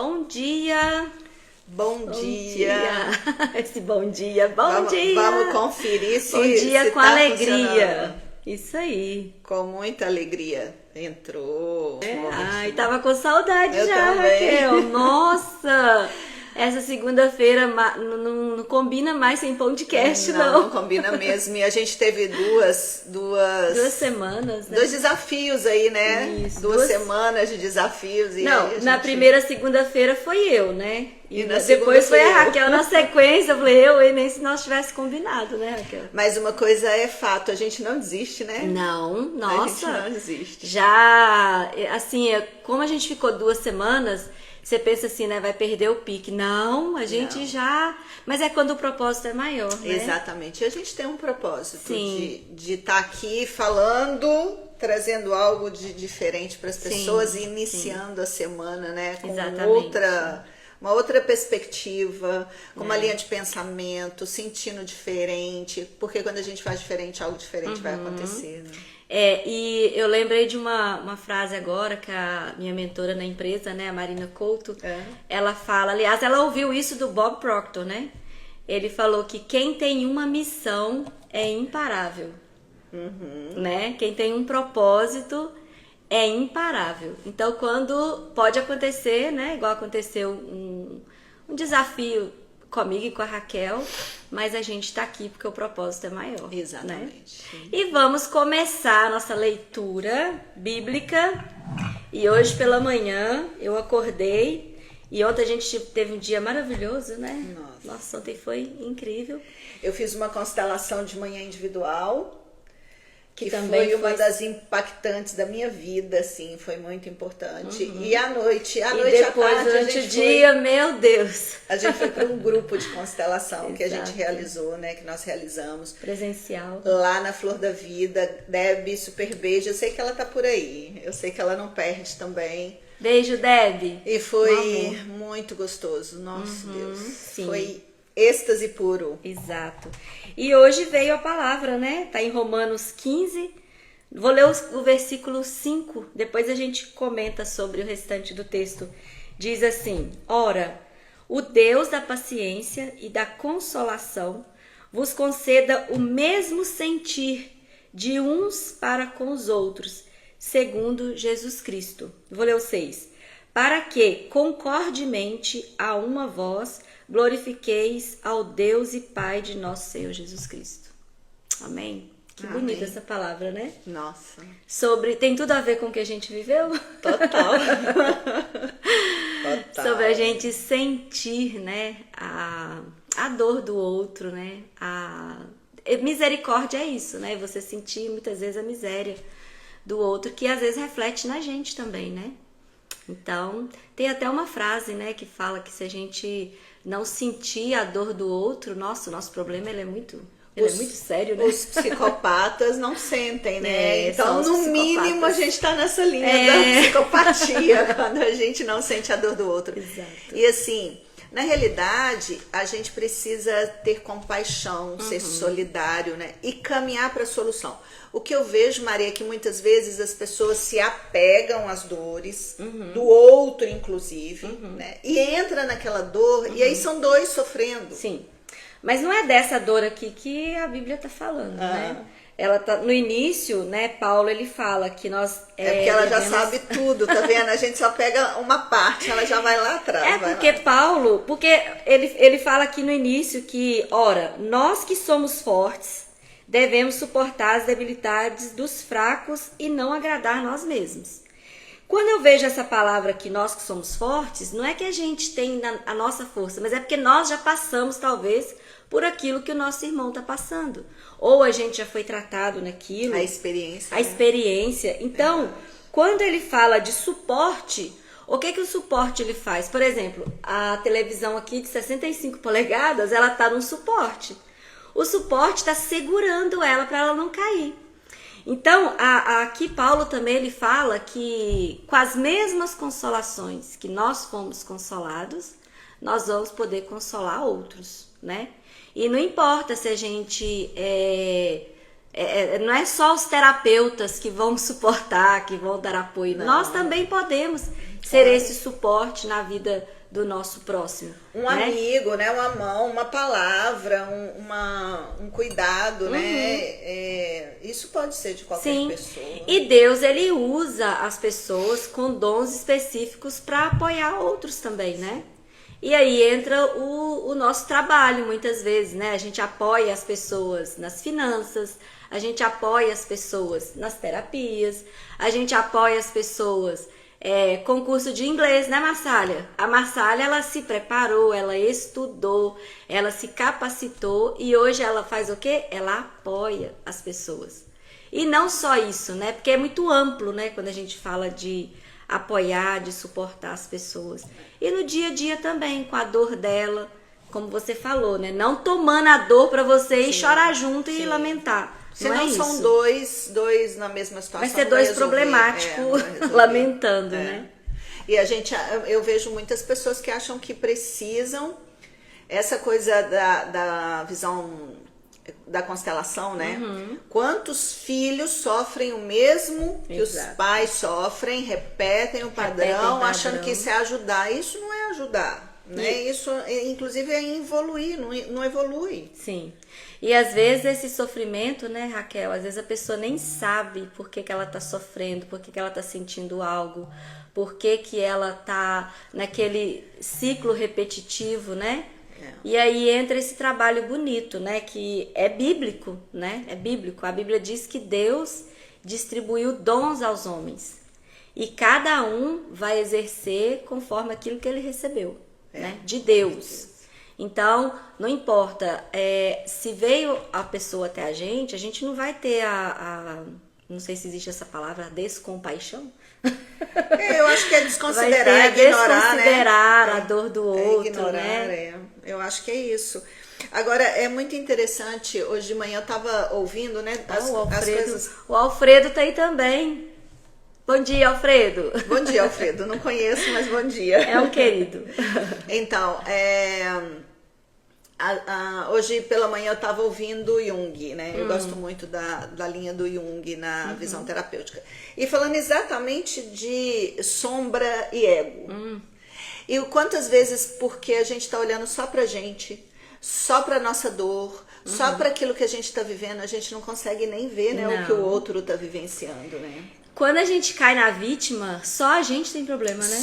Bom dia! Bom dia! Esse bom dia, dia! Vamos conferir se bom dia se com tá alegria. Isso aí. Com muita alegria. Entrou. Ai, tava com saudade Eu já, também. Raquel. Nossa! Essa segunda-feira não combina mais sem podcast, Não não. combina mesmo. E a gente teve duas semanas, né? dois desafios aí, né? Isso, duas semanas de desafios. E Não, aí a na gente... primeira segunda-feira foi eu, né? E na depois segunda foi fui a eu. Raquel na sequência. Eu falei, nem se nós tivesse combinado, né, Raquel? Mas uma coisa é fato, a gente não desiste, né? Não, nossa. A gente não desiste. Já, assim, como a gente ficou 2 semanas, você pensa assim, né, vai perder o pique. Não, a gente Não. já... Mas é quando o propósito é maior, né? Exatamente. E a gente tem um propósito Sim. de estar aqui falando, trazendo algo de diferente para as pessoas e iniciando a semana, né? Com Exatamente. uma outra perspectiva, com uma linha de pensamento, sentindo diferente. Porque quando a gente faz diferente, algo diferente vai acontecer, né? E eu lembrei de uma frase agora que a minha mentora na empresa, né, a Marina Couto, ela fala, aliás, ela ouviu isso do Bob Proctor, né? Ele falou que quem tem uma missão é imparável, né? Quem tem um propósito é imparável. Então, quando pode acontecer, né, igual aconteceu um desafio comigo e com a Raquel, mas a gente tá aqui porque o propósito é maior. Exatamente. Né? E vamos começar a nossa leitura bíblica. E hoje pela manhã eu acordei e ontem a gente teve um dia maravilhoso, né? Nossa, ontem foi incrível. Eu fiz uma constelação de manhã individual, que também foi uma das impactantes da minha vida, assim, foi muito importante. E à noite e depois, à tarde, durante o dia, meu Deus. A gente foi para um grupo de constelação que a gente Exato. realizou, né? Que nós realizamos. Presencial. Lá na Flor da Vida. Deb, super beijo. Eu sei que ela tá por aí. Eu sei que ela não perde também. Beijo, Deb. E foi muito gostoso. Nossa, Deus. Sim. Foi êxtase puro. Exato. E hoje veio a palavra, né? Tá em Romanos 15. Vou ler o versículo 5. Depois a gente comenta sobre o restante do texto. Diz assim: Ora, o Deus da paciência e da consolação vos conceda o mesmo sentir de uns para com os outros, segundo Jesus Cristo. Vou ler o 6. Para que, concordemente a uma voz, glorifiqueis ao Deus e Pai de nosso Senhor Jesus Cristo. Amém? Que Amém. bonita essa palavra, né? Nossa. Tem tudo a ver com o que a gente viveu? Total. Sobre a gente sentir, né, a dor do outro, né? Misericórdia é isso, né? Você sentir muitas vezes a miséria do outro, que às vezes reflete na gente também, né? Então, tem até uma frase, né, que fala que se a gente não sentir a dor do outro, o nosso problema ele é muito sério, né? Os psicopatas não sentem, né? Então, no mínimo, a gente tá nessa linha da psicopatia, quando a gente não sente a dor do outro. Exato. E assim, na realidade, a gente precisa ter compaixão, ser solidário, né? E caminhar para a solução. O que eu vejo, Maria, é que muitas vezes as pessoas se apegam às dores do outro, inclusive, né? E entra naquela dor, e aí são dois sofrendo. Sim. Mas não é dessa dor aqui que a Bíblia está falando, né? Ela tá no início, né? Paulo ele fala que nós porque ela já sabe tudo, tá vendo? A gente só pega uma parte, ela já vai lá atrás. Porque ele fala aqui no início que, ora, nós que somos fortes devemos suportar as debilidades dos fracos e não agradar nós mesmos. Quando eu vejo essa palavra aqui, nós que somos fortes, não é que a gente tem a nossa força, mas é porque nós já passamos, talvez, por aquilo que o nosso irmão está passando. Ou a gente já foi tratado naquilo. A experiência. A experiência. Então, quando ele fala de suporte, o que o suporte ele faz? Por exemplo, a televisão aqui de 65 polegadas, ela está num suporte. O suporte está segurando ela para ela não cair. Então, aqui Paulo também ele fala que com as mesmas consolações que nós fomos consolados, nós vamos poder consolar outros, né? E não importa se a gente... não é só os terapeutas que vão suportar, que vão dar apoio. Não. Nós também podemos. ser esse suporte na vida do nosso próximo. Um né? amigo, né? Uma mão, uma palavra, um cuidado, né? Isso pode ser de qualquer Sim. pessoa. E Deus, ele usa as pessoas com dons específicos para apoiar outros também, né? E aí entra o nosso trabalho, muitas vezes, né? A gente apoia as pessoas nas finanças, a gente apoia as pessoas nas terapias, a gente apoia as pessoas com curso de inglês, né, Marsália? A Marsália, ela se preparou, ela estudou, ela se capacitou e hoje ela faz o quê? Ela apoia as pessoas. E não só isso, né? Porque é muito amplo, né? Quando a gente fala de apoiar, de suportar as pessoas. E no dia a dia também, com a dor dela, como você falou, né? Não tomando a dor para você e chorar junto e lamentar. Senão não é são isso. dois na mesma situação. Vai ser dois problemáticos lamentando, né? E eu vejo muitas pessoas que acham que precisam essa coisa da visão da constelação, né? Quantos filhos sofrem o mesmo que os pais sofrem, repetem o padrão, achando que isso é ajudar. Isso não é ajudar, né? Isso, inclusive, é evoluir, não evolui. Sim. E às vezes esse sofrimento, né, Raquel? Às vezes a pessoa nem sabe por que ela tá sofrendo, por que ela tá sentindo algo, por que ela tá naquele ciclo repetitivo, né? E aí entra esse trabalho bonito, né? Que é bíblico, né? É bíblico. A Bíblia diz que Deus distribuiu dons aos homens. E cada um vai exercer conforme aquilo que ele recebeu, né? De Deus. Então, não importa. Se veio a pessoa até a gente não vai ter não sei se existe essa palavra, descompaixão. Eu acho que é desconsiderar, ignorar, desconsiderar a dor do outro, ignorar, né? Eu acho que é isso. Agora, é muito interessante, hoje de manhã eu estava ouvindo, né, as coisas... O Alfredo tá aí também. Bom dia, Alfredo. Bom dia, Alfredo. Não conheço, mas bom dia. É um querido. Então, hoje pela manhã eu estava ouvindo Jung, né? Eu gosto muito da linha do Jung na visão terapêutica. E falando exatamente de sombra e ego. E quantas vezes, porque a gente está olhando só pra gente, só pra nossa dor, só para aquilo que a gente está vivendo, a gente não consegue nem ver, né, o que o outro está vivenciando, né? Quando a gente cai na vítima, só a gente tem problema, né?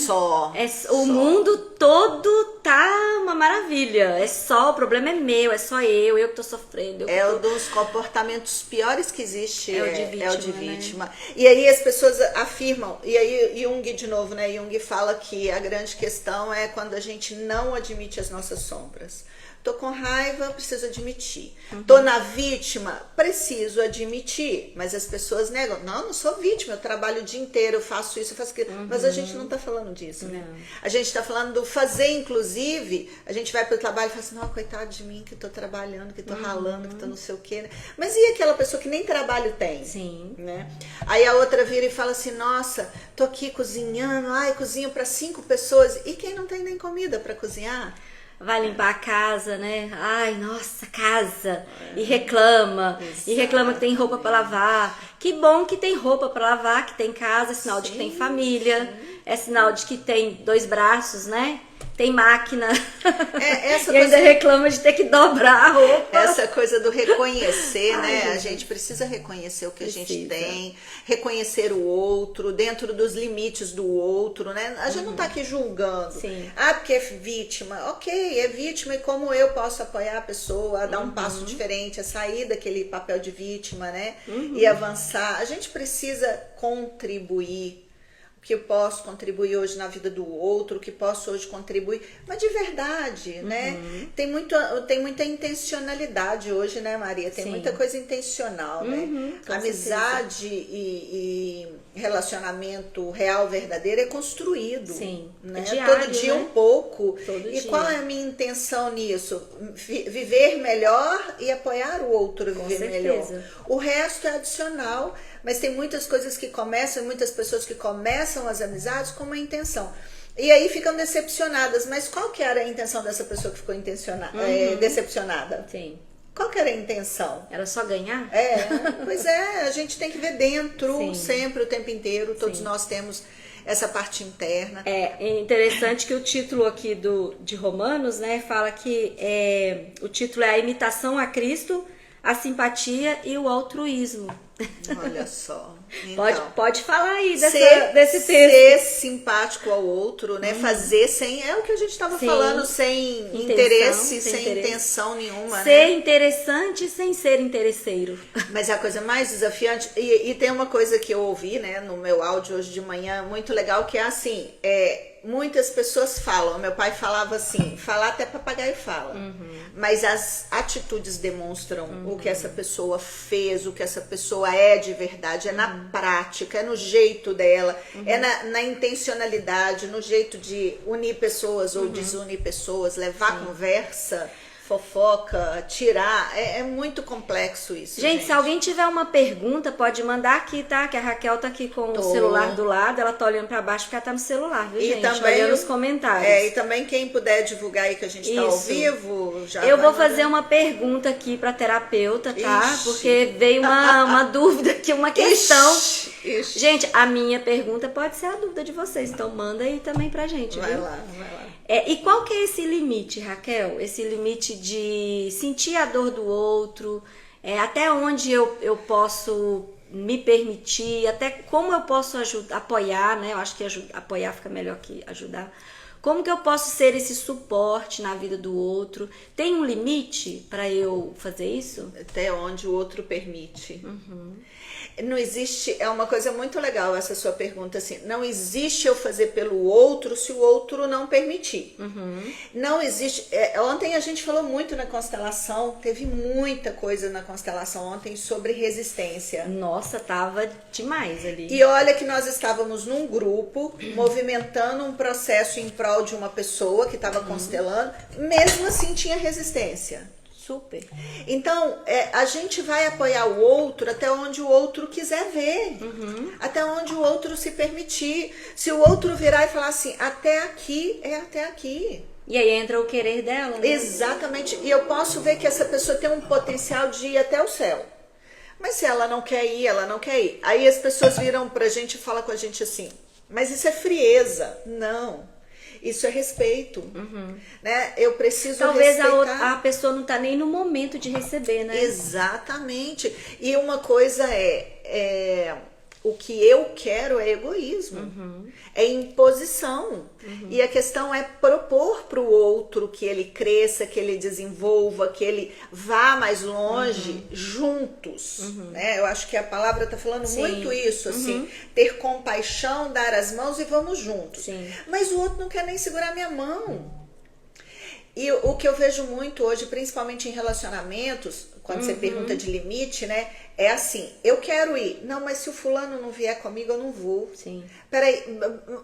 O mundo todo tá uma maravilha. O problema é meu, é só eu que tô sofrendo. Um dos comportamentos piores que existe, é o de vítima. Né? E aí as pessoas afirmam, e aí Jung de novo, né? Jung fala que a grande questão é quando a gente não admite as nossas sombras. Tô com raiva, preciso admitir. Tô na vítima, preciso admitir. Mas as pessoas negam. Não sou vítima, eu trabalho o dia inteiro, eu faço isso, eu faço aquilo. Mas a gente não tá falando disso, né? A gente tá falando do fazer, inclusive. A gente vai pro trabalho e fala assim, não, coitado de mim, que tô trabalhando, que tô ralando, que tô não sei o quê. Né? Mas e aquela pessoa que nem trabalho tem? Sim. Né? Aí a outra vira e fala assim, nossa, tô aqui cozinhando, cozinho para 5 pessoas. E quem não tem nem comida para cozinhar? Vai limpar a casa, né? Ai, nossa, casa. E reclama. Exato. E reclama que tem roupa para lavar. Que bom que tem roupa para lavar, que tem casa, é sinal de que tem família. É sinal de que tem 2 braços, né? Tem máquina. E ainda reclama de ter que dobrar a roupa. Essa coisa do reconhecer, né? Gente. A gente precisa reconhecer o que a gente tem, reconhecer o outro, dentro dos limites do outro, né? A gente não tá aqui julgando. Sim. Porque é vítima. Ok, é vítima e como eu posso apoiar a pessoa a dar um passo diferente, a sair daquele papel de vítima, né? E avançar. A gente precisa contribuir. Que eu posso contribuir hoje na vida do outro, que posso hoje contribuir, mas de verdade, né? Tem muita intencionalidade hoje, né, Maria? Tem muita coisa intencional, né? Amizade e relacionamento real, verdadeiro é construído. Sim. Né? Diário, todo dia né? Um pouco. Todo e dia. Qual é a minha intenção nisso? Viver melhor e apoiar o outro a viver melhor. O resto é adicional. Mas tem muitas coisas que começam, muitas pessoas que começam as amizades com uma intenção. E aí ficam decepcionadas. Mas qual que era a intenção dessa pessoa que ficou decepcionada? Sim. Qual que era a intenção? Era só ganhar? Pois a gente tem que ver dentro, sempre, o tempo inteiro. Todos nós temos essa parte interna. É interessante que o título aqui de Romanos, né, fala que o título é a imitação a Cristo, a simpatia e o altruísmo. Olha só. Então, Pode falar aí desse texto. Ser simpático ao outro, né? Fazer sem... É o que a gente estava falando, sem interesse, sem intenção nenhuma, ser interessante sem ser interesseiro. Mas é a coisa mais desafiante. E tem uma coisa que eu ouvi, né, no meu áudio hoje de manhã, muito legal, que é assim... muitas pessoas falam, meu pai falava assim, falar até papagaio fala, mas as atitudes demonstram o que essa pessoa fez, o que essa pessoa é de verdade, é na prática, é no jeito dela, é na intencionalidade, no jeito de unir pessoas ou desunir pessoas, levar conversa, fofoca, tirar, é muito complexo isso, gente. Se alguém tiver uma pergunta, pode mandar aqui, tá? Que a Raquel tá aqui com o celular do lado, ela tá olhando pra baixo porque ela tá no celular, viu, gente? Também, olhando os comentários. E também quem puder divulgar aí que a gente tá ao vivo, já eu vou fazer uma pergunta aqui pra terapeuta, tá? Porque veio uma dúvida aqui, uma questão. Gente, a minha pergunta pode ser a dúvida de vocês, então manda aí também pra gente, vai viu? lá. E qual que é esse limite, Raquel? Esse limite de sentir a dor do outro, até onde eu posso me permitir, até como eu posso apoiar, né? Eu acho que apoiar fica melhor que ajudar. Como que eu posso ser esse suporte na vida do outro? Tem um limite para eu fazer isso? Até onde o outro permite. Não existe, é uma coisa muito legal essa sua pergunta, assim, não existe eu fazer pelo outro se o outro não permitir. Não existe, ontem a gente falou muito na constelação, teve muita coisa na constelação ontem sobre resistência. Nossa, tava demais ali. E olha que nós estávamos num grupo, movimentando um processo em prol de uma pessoa que estava constelando, mesmo assim tinha resistência. Super. Então, a gente vai apoiar o outro até onde o outro quiser ver. Até onde o outro se permitir. Se o outro virar e falar assim, até aqui é até aqui. E aí entra o querer dela, né? Exatamente. E eu posso ver que essa pessoa tem um potencial de ir até o céu. Mas se ela não quer ir, ela não quer ir. Aí as pessoas viram pra gente e falam com a gente assim, mas isso é frieza. Não. Isso é respeito, né? Eu preciso talvez respeitar. a pessoa não tá nem no momento de receber, né? Exatamente. E uma coisa o que eu quero é egoísmo, é imposição. E a questão é propor para o outro que ele cresça, que ele desenvolva, que ele vá mais longe juntos. Né? Eu acho que a palavra está falando muito isso, assim, ter compaixão, dar as mãos e vamos juntos. Mas o outro não quer nem segurar minha mão. E o que eu vejo muito hoje, principalmente em relacionamentos, quando você pergunta de limite, né? É assim, eu quero ir. Não, mas se o fulano não vier comigo, eu não vou. Peraí,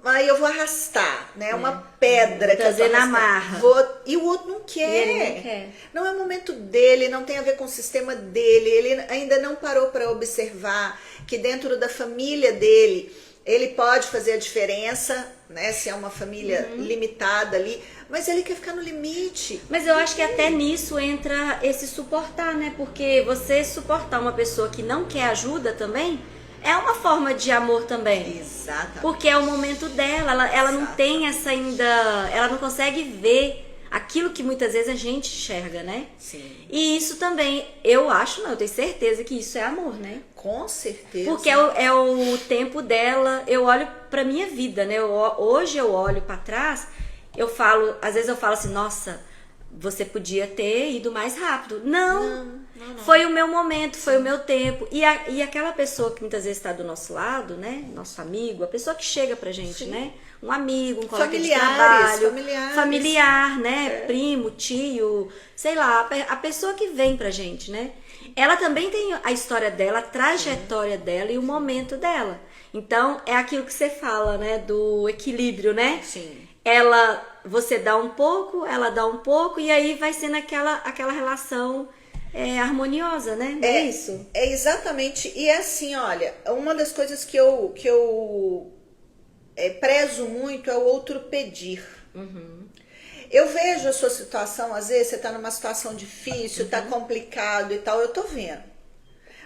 aí eu vou arrastar, né? Uma pedra que eu tô na marra. E o outro não quer. E ele não quer. Não é o momento dele, não tem a ver com o sistema dele. Ele ainda não parou para observar que dentro da família dele, ele pode fazer a diferença, né? Se é uma família limitada ali, mas ele quer ficar no limite. Mas eu acho que até nisso entra esse suportar, né? Porque você suportar uma pessoa que não quer ajuda também é uma forma de amor também. Exatamente. Porque é o momento dela, ela não tem essa ainda, ela não consegue ver aquilo que muitas vezes a gente enxerga, né? E isso também, eu tenho certeza que isso é amor, né? Com certeza. Porque é o tempo dela, eu olho pra minha vida, né? Hoje eu olho pra trás, às vezes eu falo assim, nossa, você podia ter ido mais rápido. Não. Foi o meu momento, foi o meu tempo. E aquela pessoa que muitas vezes está do nosso lado, né? Nosso amigo, a pessoa que chega pra gente, né? Um amigo, um colega de trabalho, familiar, né? Primo, tio, sei lá, a pessoa que vem pra gente, né? Ela também tem a história dela, a trajetória dela e o momento dela. Então, é aquilo que você fala, né? Do equilíbrio, né? Você dá um pouco, ela dá um pouco, e aí vai sendo aquela relação harmoniosa, né? Não é isso? É exatamente. E é assim, olha, uma das coisas que eu prezo muito é o outro pedir. Eu vejo a sua situação, às vezes você tá numa situação difícil, tá complicado e tal, eu tô vendo.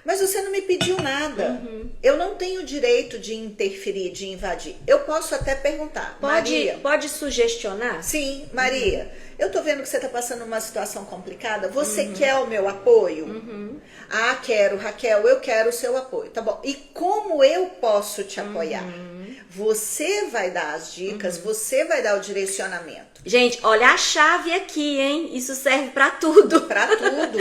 Mas você não me pediu nada. Eu não tenho direito de interferir, de invadir. Eu posso até perguntar. Maria, Pode sugestionar? sim, Maria, eu tô vendo que você tá passando uma situação complicada. Você quer o meu apoio? Ah, quero, Raquel, eu quero o seu apoio. Tá bom. E como eu posso te apoiar? Você vai dar as dicas, você vai dar o direcionamento. Gente, olha a chave aqui, hein? Isso serve pra tudo. Pra tudo.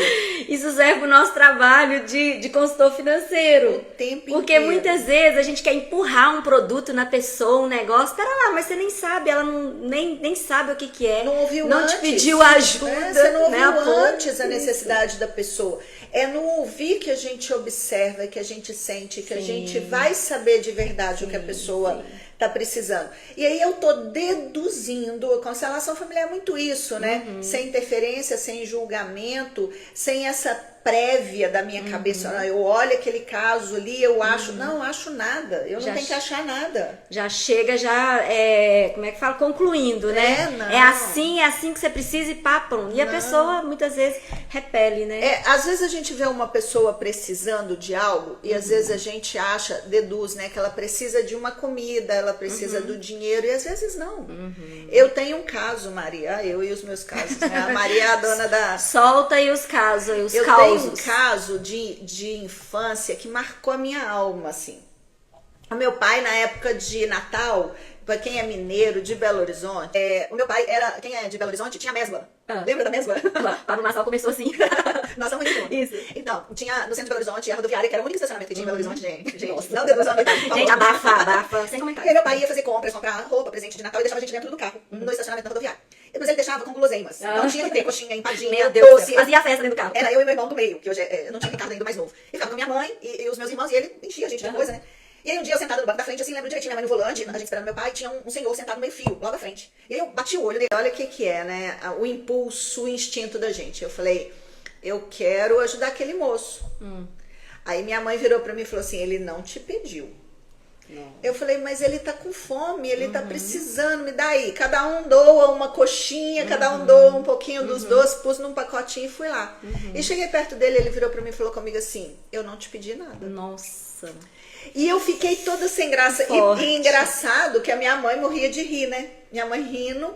Isso serve pro nosso trabalho de consultor financeiro. O tempo Porque inteiro. muitas vezes a gente quer empurrar um produto na pessoa, um negócio. Pera lá, mas você nem sabe, ela nem sabe o que é. Não ouviu não antes. Te pediu ajuda. Você não ouviu né, apoio. antes a necessidade da pessoa. É no ouvir que a gente observa, que a gente sente, que a gente vai saber de verdade o que a pessoa tá precisando. E aí eu tô deduzindo, a constelação familiar é muito isso, né? Sem interferência, sem julgamento, sem essa prévia da minha cabeça. Eu olho aquele caso ali, eu acho, não acho nada, eu não tenho que achar nada. Já chega, como é que fala? Concluindo, né? Não. É assim que você precisa e pá, pronto. E a pessoa muitas vezes repele, né? Às vezes a gente vê uma pessoa precisando de algo e às vezes a gente acha, deduz, né, que ela precisa de uma comida, ela precisa do dinheiro e às vezes não. Eu tenho um caso, Maria, eu e os meus casos, né? A Maria é a dona da... Solta aí os casos, aí, os Eu causos. tenho um caso de infância que marcou a minha alma, assim. O meu pai, na época de Natal, para quem é mineiro de Belo Horizonte, o meu pai era, quem é de Belo Horizonte, tinha mesbla. Lembra da mesbla? Pablo Nassau começou assim. Nós somos muito juntos. Isso. Então, tinha no centro de Belo Horizonte a rodoviária, que era o único estacionamento que tinha em Belo Horizonte, gente. Não deu noção. Gente, abafa, sem E comentário. aí meu pai ia fazer compras, comprar roupa, presente de Natal e deixava a gente dentro do carro, no estacionamento da rodoviária. Depois ele deixava com guloseimas. Não tinha que ter coxinha, empadinha, Meu Deus, doce. fazia a festa dentro do carro. Era eu e meu irmão do meio, que hoje eu não tinha Ricardo ainda mais novo. E ficava com minha mãe e os meus irmãos, e ele enchia a gente de coisa, né? E aí um dia eu sentada no banco da frente, assim, lembro direitinho, minha mãe no volante, a gente esperando meu pai, tinha um senhor sentado no meio fio, lá da frente. E aí eu bati o olho nele, olha o que é, né? O impulso, o instinto da gente. Eu falei, eu quero ajudar aquele moço. Aí minha mãe virou pra mim e falou assim, ele não te pediu. Não. Eu falei, mas ele tá com fome, ele tá precisando, me dá aí. Cada um doa uma coxinha, cada um doa um pouquinho dos doces, pus num pacotinho e fui lá. E cheguei perto dele, ele virou pra mim e falou comigo assim, eu não te pedi nada. Nossa. E eu fiquei toda sem graça. E engraçado que a minha mãe morria de rir, né? Minha mãe rindo,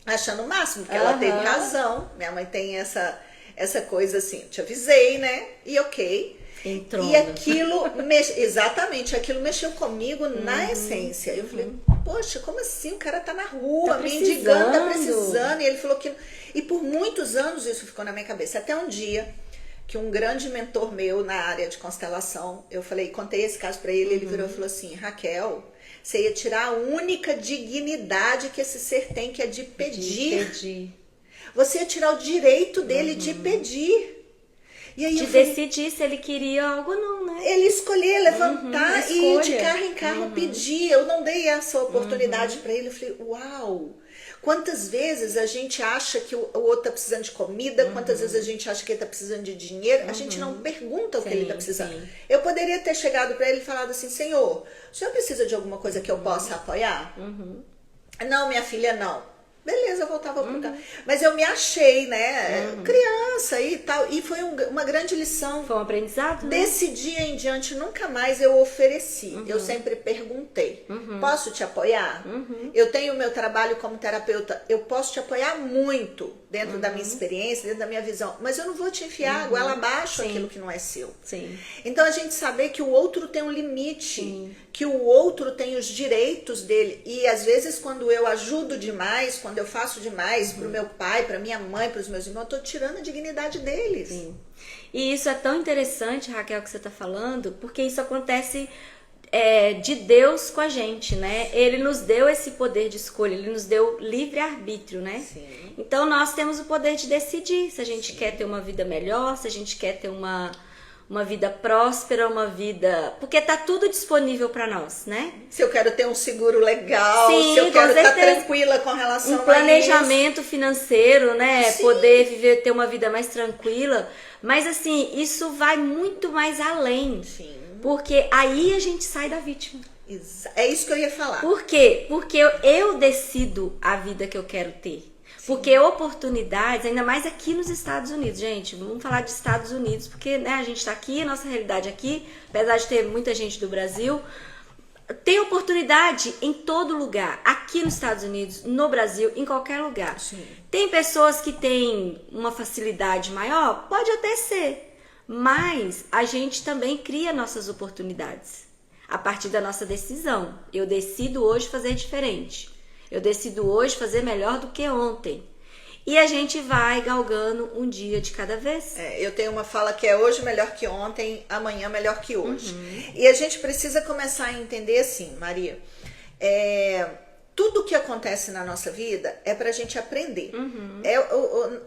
achando o máximo, porque ela teve razão. Minha mãe tem essa coisa assim, te avisei, né? E ok. Entrou. E aquilo, exatamente, aquilo mexeu comigo na essência. Eu falei, poxa, como assim? O cara tá na rua, mendigando, tá precisando. E ele falou que... E por muitos anos isso ficou na minha cabeça. Até um dia que um grande mentor meu na área de constelação, eu falei, contei esse caso pra ele, ele virou e falou assim, Raquel, você ia tirar a única dignidade que esse ser tem, que é de pedir. Você ia tirar o direito dele de pedir. E aí de decidir se ele queria algo ou não, né? Ele escolher levantar e ir de carro em carro pedir. Eu não dei essa oportunidade pra ele. Eu falei, uau! Quantas vezes a gente acha que o outro tá precisando de comida, quantas vezes a gente acha que ele tá precisando de dinheiro, a gente não pergunta o que ele tá precisando. Sim. Eu poderia ter chegado pra ele e falado assim, Senhor, o senhor precisa de alguma coisa que eu possa apoiar? Não, minha filha, não. Beleza, eu voltava pro carro. Mas eu me achei, né, criança e tal. E foi uma grande lição. Foi um aprendizado, né? Desse dia em diante, nunca mais eu ofereci. Eu sempre perguntei, posso te apoiar? Eu tenho o meu trabalho como terapeuta, eu posso te apoiar muito dentro da minha experiência, dentro da minha visão. Mas eu não vou te enfiar goela abaixo aquilo que não é seu. Sim. Então a gente saber que o outro tem um limite, que o outro tem os direitos dele. E às vezes quando eu ajudo demais, quando eu faço demais pro meu pai, pra minha mãe, pros meus irmãos, eu tô tirando a dignidade deles. Sim. E isso é tão interessante, Raquel, que você tá falando, porque isso acontece de Deus com a gente, né? Ele nos deu esse poder de escolha, ele nos deu livre-arbítrio, né? Sim. Então nós temos o poder de decidir se a gente quer ter uma vida melhor, se a gente quer ter uma vida próspera, uma vida... Porque tá tudo disponível para nós, né? Se eu quero ter um seguro legal, sim, se eu quero estar tranquila com relação a isso. Um planejamento financeiro, né? Sim. Poder viver, ter uma vida mais tranquila. Mas assim, isso vai muito mais além. Sim. Porque aí a gente sai da vítima. É isso que eu ia falar. Por quê? Porque eu decido a vida que eu quero ter. Porque oportunidades, ainda mais aqui nos Estados Unidos, gente, vamos falar de Estados Unidos, porque né, a gente está aqui, a nossa realidade aqui, apesar de ter muita gente do Brasil, tem oportunidade em todo lugar, aqui nos Estados Unidos, no Brasil, em qualquer lugar. Sim. Tem pessoas que têm uma facilidade maior? Pode até ser, mas a gente também cria nossas oportunidades a partir da nossa decisão. Eu decido hoje fazer diferente. Eu decido hoje fazer melhor do que ontem. E a gente vai galgando um dia de cada vez. Eu tenho uma fala que é hoje melhor que ontem, amanhã melhor que hoje. E a gente precisa começar a entender assim, Maria, tudo que acontece na nossa vida é pra gente aprender.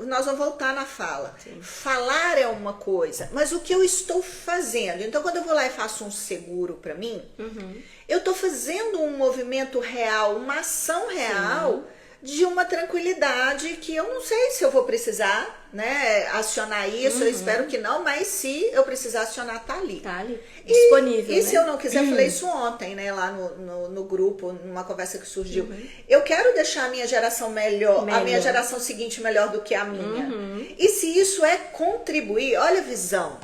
Nós vamos voltar na fala. Sim. Falar é uma coisa, mas o que eu estou fazendo? Então, quando eu vou lá e faço um seguro pra mim, eu tô fazendo um movimento real, uma ação real. Sim. De uma tranquilidade que eu não sei se eu vou precisar, né, acionar isso, eu espero que não, mas se eu precisar acionar, tá ali. Tá ali, disponível, E né? se eu não quiser, eu falei isso ontem, né, lá no grupo, numa conversa que surgiu. Eu quero deixar a minha geração melhor, a minha geração seguinte melhor do que a minha. E se isso é contribuir, olha a visão,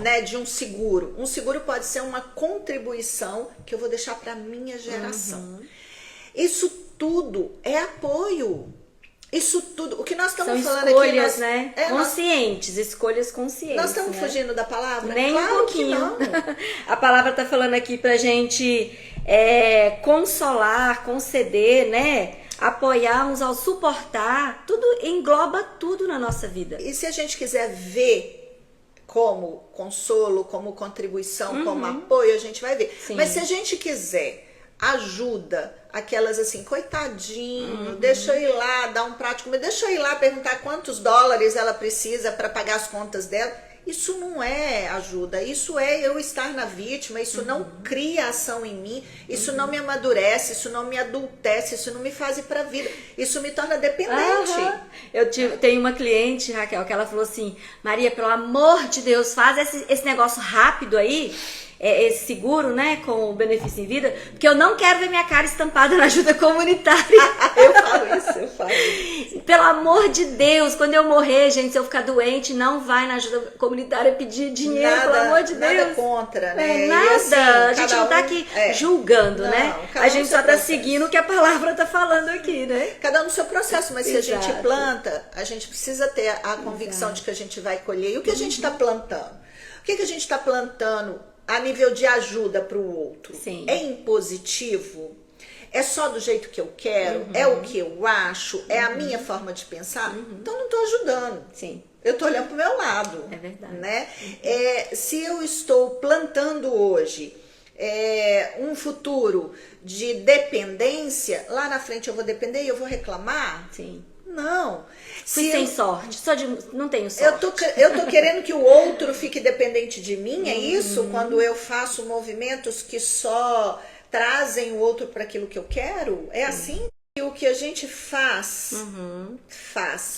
né, de um seguro. Um seguro pode ser uma contribuição que eu vou deixar para minha geração. Isso tudo é apoio. Isso tudo. O que nós estamos falando escolhas, aqui. Né? Conscientes, escolhas conscientes. Nós estamos fugindo da palavra? Nem claro um pouquinho. Que não. A palavra está falando aqui pra gente consolar, conceder, né? Apoiar uns ao suportar. Tudo engloba tudo na nossa vida. E se a gente quiser ver como consolo, como contribuição, como apoio, a gente vai ver. Sim. Mas se a gente quiser ajuda, aquelas assim, coitadinho, deixa eu ir lá dar um prato de comida, deixa eu ir lá perguntar quantos dólares ela precisa para pagar as contas dela. Isso não é ajuda, isso é eu estar na vítima, isso não cria ação em mim, isso não me amadurece, isso não me adultece, isso não me faz ir para a vida, isso me torna dependente. Eu tenho uma cliente, Raquel, que ela falou assim, Maria, pelo amor de Deus, faz esse negócio rápido aí, esse seguro, né, com o benefício em vida, porque eu não quero ver minha cara estampada na ajuda comunitária. Eu falo isso. Pelo amor de Deus, quando eu morrer, gente, se eu ficar doente, não vai na ajuda comunitária pedir dinheiro, pelo amor de Deus. Nada contra, né? Nada, assim, a gente não tá aqui julgando, não, né? A gente só tá seguindo o que a palavra tá falando aqui, né? Cada um no seu processo, mas se a gente Exato. planta, a gente precisa ter a convicção de que a gente vai colher. E o que a gente tá plantando? O que a gente tá plantando a nível de ajuda para o outro? Sim. É impositivo? É só do jeito que eu quero? É o que eu acho? É a minha forma de pensar? Então não estou ajudando. Sim. Eu estou olhando para o meu lado. É verdade. Né? Se eu estou plantando hoje um futuro de dependência, lá na frente eu vou depender e eu vou reclamar? Sim. Não. Fui sem sorte, não tenho sorte. Eu tô querendo que o outro fique dependente de mim, é isso? Quando eu faço movimentos que só trazem o outro para aquilo que eu quero? É assim? E o que a gente faz,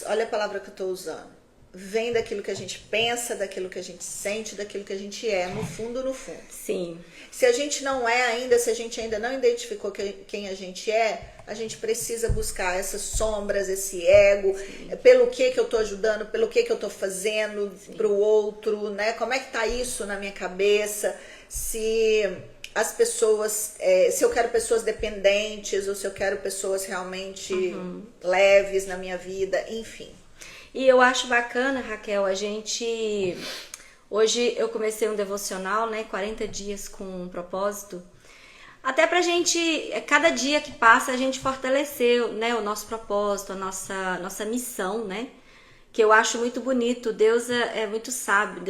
olha a palavra que eu tô usando, vem daquilo que a gente pensa, daquilo que a gente sente, daquilo que a gente é, no fundo, no fundo. Sim. Se a gente não é ainda, se a gente ainda não identificou quem a gente é, a gente precisa buscar essas sombras, esse ego, pelo que eu tô ajudando, pelo que eu tô fazendo pro outro, né? Como é que tá isso na minha cabeça? Se as pessoas, se eu quero pessoas dependentes ou se eu quero pessoas realmente leves na minha vida, enfim. E eu acho bacana, Raquel, hoje eu comecei um devocional, né, 40 dias com um propósito, até pra gente, cada dia que passa, a gente fortalecer, né, o nosso propósito, a nossa missão, né, que eu acho muito bonito. Deus é muito sábio,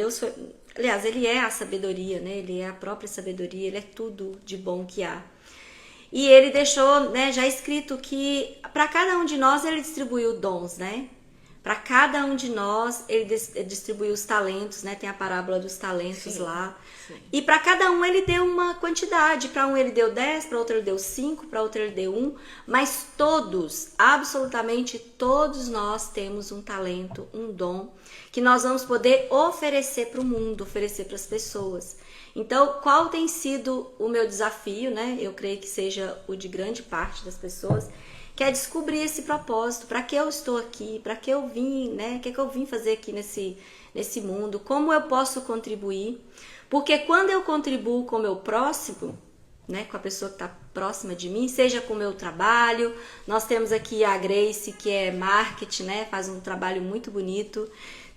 aliás, Ele é a sabedoria, né, Ele é a própria sabedoria, Ele é tudo de bom que há. E Ele deixou, né, já escrito que para cada um de nós Ele distribuiu dons, né, para cada um de nós, ele distribuiu os talentos, né? Tem a parábola dos talentos lá. Sim. E para cada um ele deu uma quantidade. Para um ele deu 10, para outro ele deu 5, para outro ele deu 1. Mas todos, absolutamente todos nós temos um talento, um dom, que nós vamos poder oferecer para o mundo, oferecer para as pessoas. Então, qual tem sido o meu desafio, né? Eu creio que seja o de grande parte das pessoas, que é descobrir esse propósito, para que eu estou aqui, para que eu vim, né? O que eu vim fazer aqui nesse mundo, como eu posso contribuir. Porque quando eu contribuo com o meu próximo, né, com a pessoa que está próxima de mim, seja com o meu trabalho, nós temos aqui a Grace, que é marketing, né, faz um trabalho muito bonito.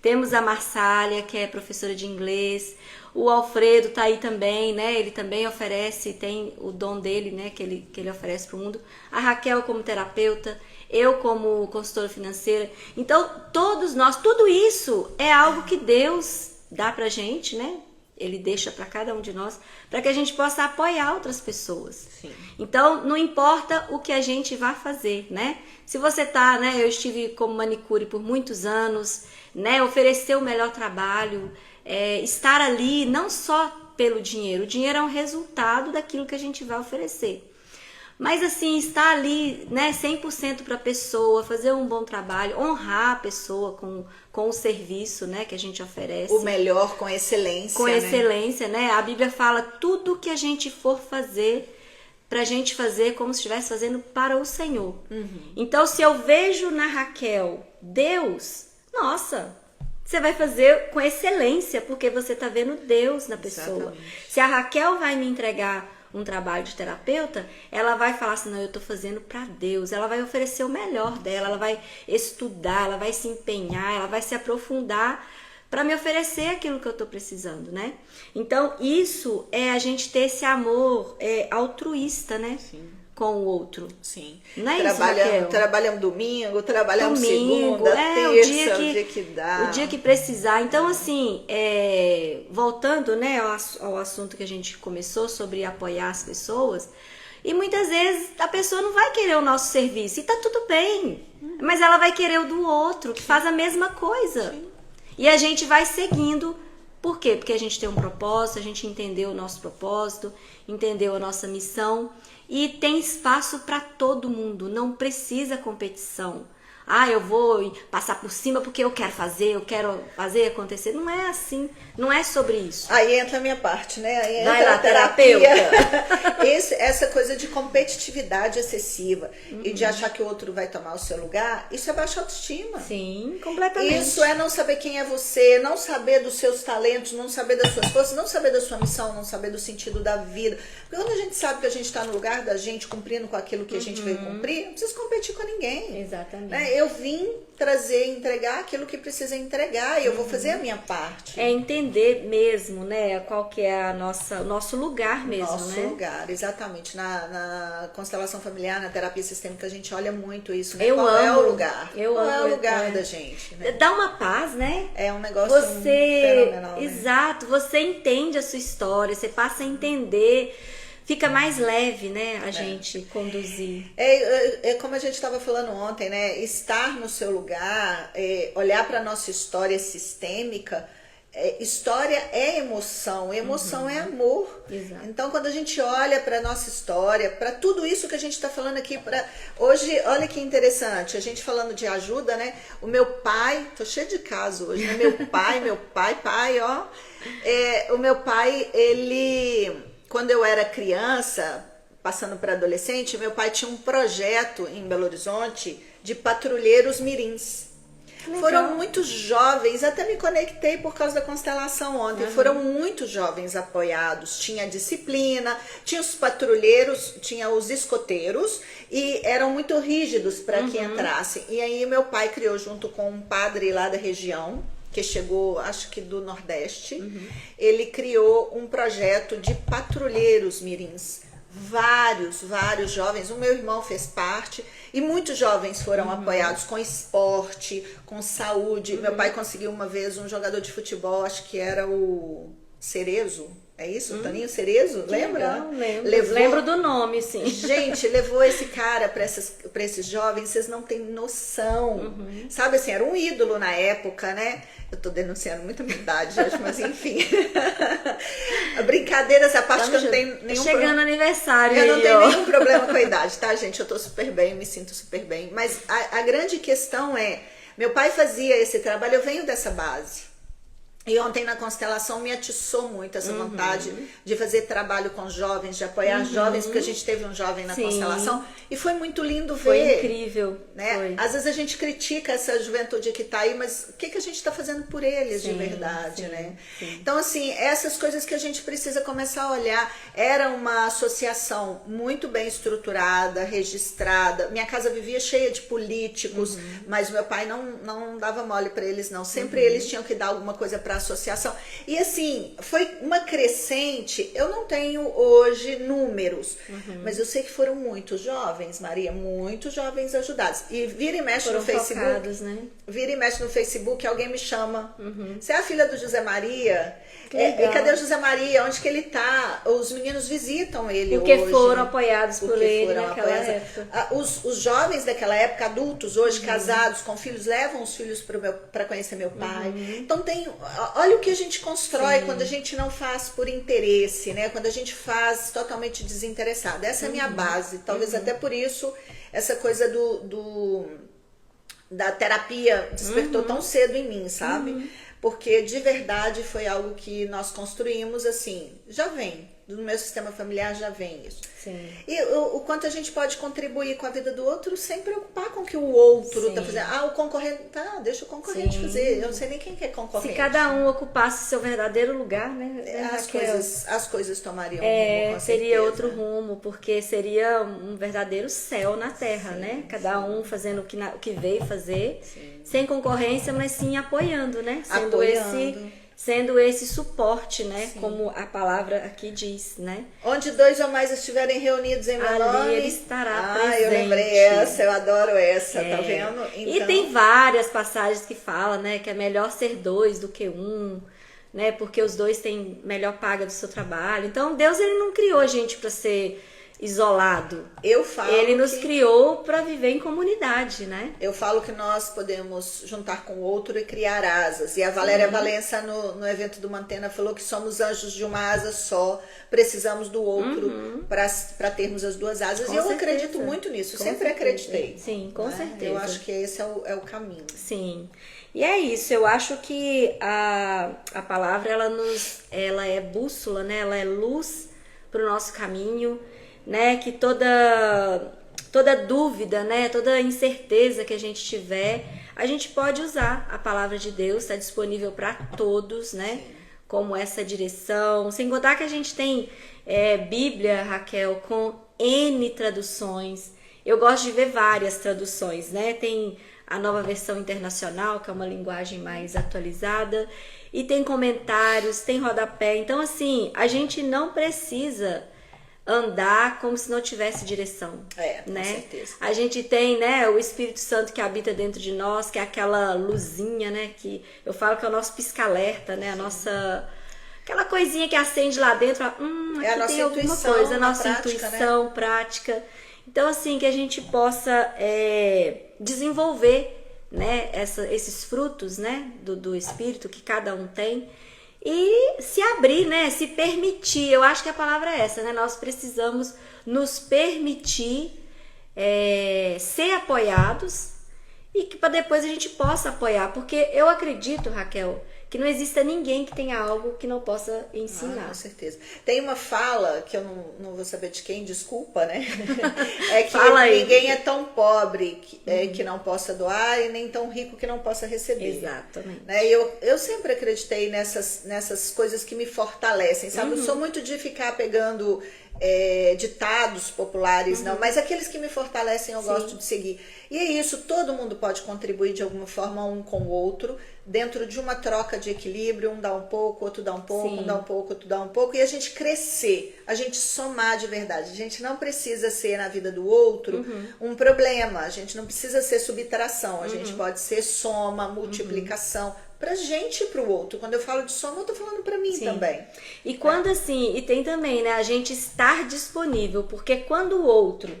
Temos a Marsália, que é professora de inglês. O Alfredo tá aí também, né? Ele também oferece, tem o dom dele, né? Que ele oferece para o mundo. A Raquel como terapeuta, eu como consultora financeira. Então, todos nós, tudo isso é algo que Deus dá pra gente, né? Ele deixa para cada um de nós, para que a gente possa apoiar outras pessoas. Sim. Então, não importa o que a gente vai fazer, né? Se você tá, né? Eu estive como manicure por muitos anos, né? Oferecer o melhor trabalho, estar ali não só pelo dinheiro. O dinheiro é um resultado daquilo que a gente vai oferecer. Mas assim, estar ali, né, 100% para a pessoa, fazer um bom trabalho, honrar a pessoa com o serviço, né, que a gente oferece. O melhor com excelência. Com excelência, né? A Bíblia fala tudo que a gente for fazer, pra gente fazer como se estivesse fazendo para o Senhor. Então, se eu vejo na Raquel Deus, nossa, você vai fazer com excelência, porque você tá vendo Deus na pessoa. Exatamente. Se a Raquel vai me entregar um trabalho de terapeuta, ela vai falar assim, não, eu tô fazendo para Deus. Ela vai oferecer o melhor dela, ela vai estudar, ela vai se empenhar, ela vai se aprofundar para me oferecer aquilo que eu tô precisando, né? Então, isso é a gente ter esse amor altruísta, né? Sim. Com o outro. Sim. Não é isso, Raquel? Trabalhamos domingo, trabalhamos segunda, terça, o dia que dá. O dia que precisar. Então, assim, voltando, né, ao assunto que a gente começou sobre apoiar as pessoas, e muitas vezes a pessoa não vai querer o nosso serviço, e tá tudo bem, mas ela vai querer o do outro, que faz a mesma coisa. Sim. E a gente vai seguindo. Por quê? Porque a gente tem um propósito, a gente entendeu o nosso propósito, entendeu a nossa missão. E tem espaço para todo mundo, não precisa competição. Ah, eu vou passar por cima porque eu quero fazer acontecer. Não é assim, não é sobre isso. Aí entra a minha parte, né? Aí vai entra lá, terapeuta. Essa coisa de competitividade excessiva e de achar que o outro vai tomar o seu lugar, isso é baixa autoestima. Sim, completamente. Isso é não saber quem é você, não saber dos seus talentos, não saber das suas forças, não saber da sua missão, não saber do sentido da vida. Porque quando a gente sabe que a gente está no lugar da gente, cumprindo com aquilo que a gente veio cumprir, não precisa competir com ninguém. Exatamente. Né? Eu vim trazer, entregar aquilo que precisa entregar e eu vou fazer a minha parte. É entender mesmo, né, qual que é o nosso lugar mesmo, Nosso né? lugar, exatamente. Na constelação familiar, na terapia sistêmica, a gente olha muito isso, né? Eu Qual amo, é o lugar? eu Qual é amo, o lugar da gente? Né? Dá uma paz, né? É um negócio fenomenal. Né? Exato, você entende a sua história, você passa a entender, fica mais leve, né, a gente conduzir. É como a gente estava falando ontem, né? Estar no seu lugar, olhar para a nossa história sistêmica. História é emoção, emoção é amor. Exato. Então, quando a gente olha para nossa história, para tudo isso que a gente está falando aqui, hoje, olha que interessante, a gente falando de ajuda, né? O meu pai, tô cheio de caso hoje, né? Meu pai, ó. O meu pai, ele, quando eu era criança, passando para adolescente, meu pai tinha um projeto em Belo Horizonte de patrulheiros mirins. Foram muitos jovens, até me conectei por causa da constelação ontem, foram muitos jovens apoiados, tinha disciplina, tinha os patrulheiros, tinha os escoteiros e eram muito rígidos para que entrassem. E aí meu pai criou junto com um padre lá da região, que chegou, acho que do Nordeste, ele criou um projeto de patrulheiros mirins. Vários jovens, o meu irmão fez parte e muitos jovens foram apoiados com esporte, com saúde. Meu pai conseguiu uma vez um jogador de futebol, acho que era o Cerezo, é isso? Toninho Cerezo, lembra? Lembro. Lembro do nome, sim. Gente, levou esse cara para esses jovens, vocês não têm noção. Sabe assim, era um ídolo na época, né? Eu tô denunciando muito a minha idade, mas enfim. Brincadeiras à parte, que eu não tenho nenhum chegando aniversário. Eu não tenho nenhum problema com a idade, tá, gente? Eu tô super bem, me sinto super bem. Mas a grande questão é, meu pai fazia esse trabalho, eu venho dessa base. E ontem na Constelação me atiçou muito essa vontade de fazer trabalho com jovens, de apoiar jovens, porque a gente teve um jovem na Constelação e foi muito lindo ver. Foi incrível. Né? Foi. Às vezes a gente critica essa juventude que está aí, mas o que a gente está fazendo por eles de verdade, né? Então, assim, essas coisas que a gente precisa começar a olhar. Era uma associação muito bem estruturada, registrada. Minha casa vivia cheia de políticos, mas meu pai não dava mole para eles, não. Sempre eles tinham que dar alguma coisa para a associação. E assim, foi uma crescente. Eu não tenho hoje números, mas eu sei que foram muitos jovens, Maria, muitos jovens ajudados. E vira e mexe Foram no Facebook. focados, né? Vira e mexe no Facebook, alguém me chama. Você é a filha do José Maria? Que E legal. cadê o José Maria? Onde que ele tá? Os meninos visitam ele Porque hoje. foram apoiados por Porque ele foram naquela apoiados. época. Os jovens daquela época, adultos, hoje casados com filhos, levam os filhos para conhecer meu pai. Então olha o que a gente constrói quando a gente não faz por interesse, né? Quando a gente faz totalmente desinteressado. Essa é a minha base. Talvez até por isso essa coisa da terapia despertou tão cedo em mim, sabe? Porque de verdade foi algo que nós construímos assim, já vem, do meu sistema familiar já vem isso. Sim. E o quanto a gente pode contribuir com a vida do outro sem preocupar com o que o outro está fazendo. O concorrente, deixa o concorrente fazer, eu não sei nem quem que é concorrente. Se cada um ocupasse seu verdadeiro lugar, né? As coisas tomariam rumo, com seria certeza. outro rumo, porque seria um verdadeiro céu na terra, né? Cada um fazendo o que veio fazer, sem concorrência, mas sim apoiando, né? Sendo esse suporte, né? Como a palavra aqui diz, né? Onde 2 ou mais estiverem reunidos em meu nome, ali ele estará presente. Eu lembrei essa, eu adoro essa, tá vendo? Então... E tem várias passagens que falam, né? Que é melhor ser 2 do que 1, né? Porque os 2 têm melhor paga do seu trabalho. Então Deus, ele não criou a gente para ser isolado. Ele nos criou para viver em comunidade, né? Eu falo que nós podemos juntar com o outro e criar asas. E a Valéria Valença, no evento do Mantena, falou que somos anjos de uma asa só, precisamos do outro para termos as 2 asas. Com e eu certeza. acredito muito nisso, sempre acreditei. Sim, com certeza. Eu acho que esse é o caminho. Sim. E é isso, eu acho que a palavra, ela é bússola, né? Ela é luz para o nosso caminho, né? Que toda dúvida, né? Toda incerteza que a gente tiver, a gente pode usar a palavra de Deus, está disponível para todos, né? Como essa direção. Sem contar que a gente tem Bíblia, Raquel, com N traduções. Eu gosto de ver várias traduções, né? Tem a Nova Versão Internacional, que é uma linguagem mais atualizada, e tem comentários, tem rodapé. Então, assim, a gente não precisa andar como se não tivesse direção, com certeza. A gente tem, né, o Espírito Santo que habita dentro de nós, que é aquela luzinha, né, que eu falo que é o nosso pisca-alerta, né, aquela coisinha que acende lá dentro, aqui a nossa tem alguma intuição, coisa, a nossa prática, intuição, né? Prática. Então, assim, que a gente possa desenvolver, né, esses frutos, né, do Espírito que cada um tem, e se abrir, né, se permitir. Eu acho que a palavra é essa, né, nós precisamos nos permitir ser apoiados e que para depois a gente possa apoiar, porque eu acredito, Raquel, que não exista ninguém que tenha algo que não possa ensinar. Com certeza. Tem uma fala que eu não vou saber de quem, desculpa, né? É que ninguém é tão pobre que não possa doar e nem tão rico que não possa receber. Exatamente. Né? Eu sempre acreditei nessas coisas que me fortalecem, sabe? Eu sou muito de ficar pegando ditados populares, não, mas aqueles que me fortalecem eu gosto de seguir. E é isso, todo mundo pode contribuir de alguma forma um com o outro, dentro de uma troca de equilíbrio, um dá um pouco, outro dá um pouco, um dá um pouco, outro dá um pouco, e a gente crescer, a gente somar de verdade. A gente não precisa ser na vida do outro um problema, a gente não precisa ser subtração, a gente pode ser soma, multiplicação, pra gente e pro outro. Quando eu falo de soma, eu tô falando pra mim também. E quando assim, e tem também, né, a gente estar disponível, porque quando o outro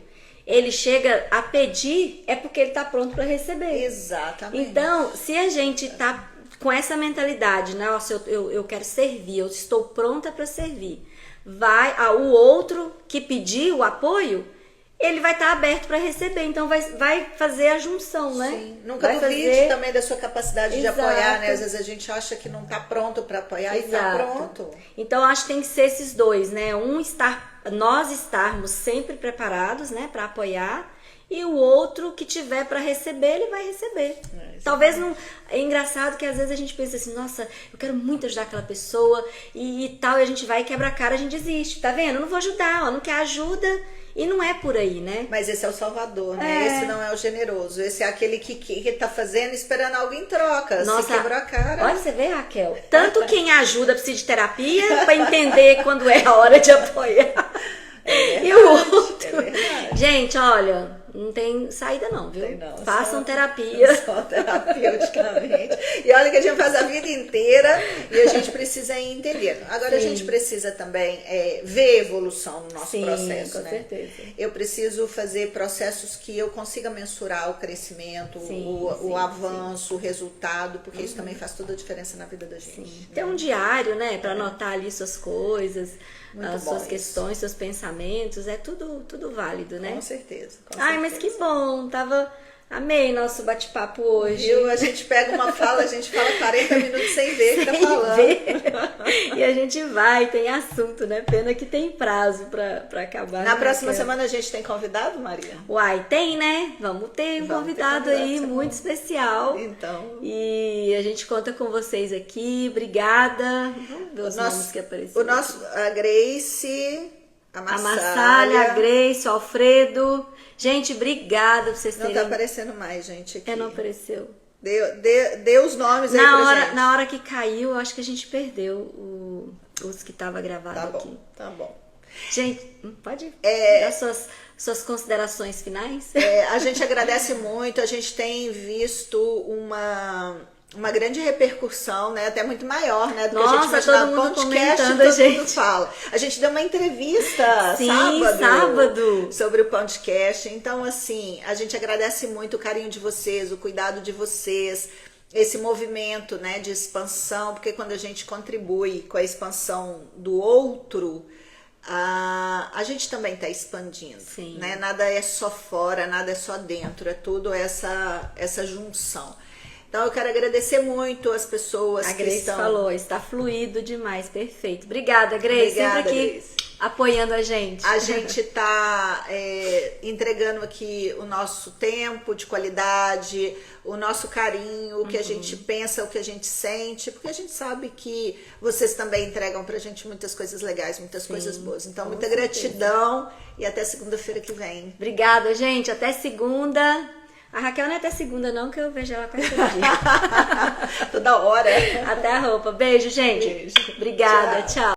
ele chega a pedir, é porque ele tá pronto para receber. Exatamente. Então, se a gente tá com essa mentalidade, né, eu quero servir, eu estou pronta para servir, o outro que pedir o apoio, ele vai estar aberto para receber, então vai fazer a junção, né? Sim. Nunca vai duvide também da sua capacidade de Exato. apoiar, né? Às vezes a gente acha que não tá pronto para apoiar e tá pronto. Então acho que tem que ser esses dois, né? Nós estarmos sempre preparados, né, para apoiar, e o outro que tiver para receber, ele vai receber. Talvez não. É engraçado que às vezes a gente pensa assim, nossa, eu quero muito ajudar aquela pessoa e tal, e a gente vai e quebra a cara, a gente desiste, tá vendo? Eu não vou ajudar, ó, não quer ajuda. E não é por aí, né? Mas esse é o salvador, né? Esse não é o generoso. Esse é aquele que tá fazendo esperando algo em troca. Nossa, se quebrou a cara. Olha, você vê, Raquel? Tanto quem ajuda precisa de terapia para entender quando é a hora de apoiar. E o outro. Gente, olha, não tem saída não, viu? Não, façam terapia. Só terapeuticamente. E olha que a gente faz a vida inteira e a gente precisa ir entender. Agora a gente precisa também ver evolução no nosso processo, com né? certeza. Eu preciso fazer processos que eu consiga mensurar o crescimento, o avanço, o resultado, porque isso também faz toda a diferença na vida da gente. Tem um diário, né, para anotar ali suas coisas, Muito as bom suas isso. questões, seus pensamentos, é tudo válido, né? Com certeza. Ai, mas que bom, amei nosso bate-papo hoje. Viu? A gente pega uma fala, a gente fala 40 minutos sem ver o que tá falando. E a gente tem assunto, né? Pena que tem prazo pra acabar. Na próxima semana a gente tem convidado, Maria? Uai, tem, né? Vamos ter um convidado aí muito especial. Então. E a gente conta com vocês aqui. Obrigada. Vamos ver os nomes que apareceram. A Grace, a Massalha, a Grace, o Alfredo. Gente, obrigada por vocês terem... Não tá aparecendo mais, gente, aqui. Não apareceu. Dê os nomes aí pra gente. Na hora que caiu, eu acho que a gente perdeu os que tava gravado aqui. Tá bom. Gente, pode dar suas considerações finais? A gente agradece muito, a gente tem visto uma grande repercussão, né? Até muito maior, né? Do que a gente imaginava. Todo mundo podcast, comentando, todo gente. mundo fala. A gente deu uma entrevista sábado sobre o podcast. Então, assim, a gente agradece muito o carinho de vocês, o cuidado de vocês, esse movimento, né, de expansão, porque quando a gente contribui com a expansão do outro, a gente também está expandindo. Sim. Né? Nada é só fora, nada é só dentro, é tudo essa junção. Então eu quero agradecer muito as pessoas que Grace estão... falou, está fluido demais, perfeito. Obrigada, Grace, sempre aqui Grace. Apoiando a gente. A gente está entregando aqui o nosso tempo de qualidade, o nosso carinho, o que a gente pensa, o que a gente sente, porque a gente sabe que vocês também entregam pra gente muitas coisas legais, muitas coisas boas. Então, muita gratidão e até segunda-feira que vem. Obrigada, gente. Até segunda. A Raquel não é até segunda não, que eu vejo ela quase todo dia. Toda hora. Até a roupa. Beijo, gente. Beijo. Obrigada. Tchau.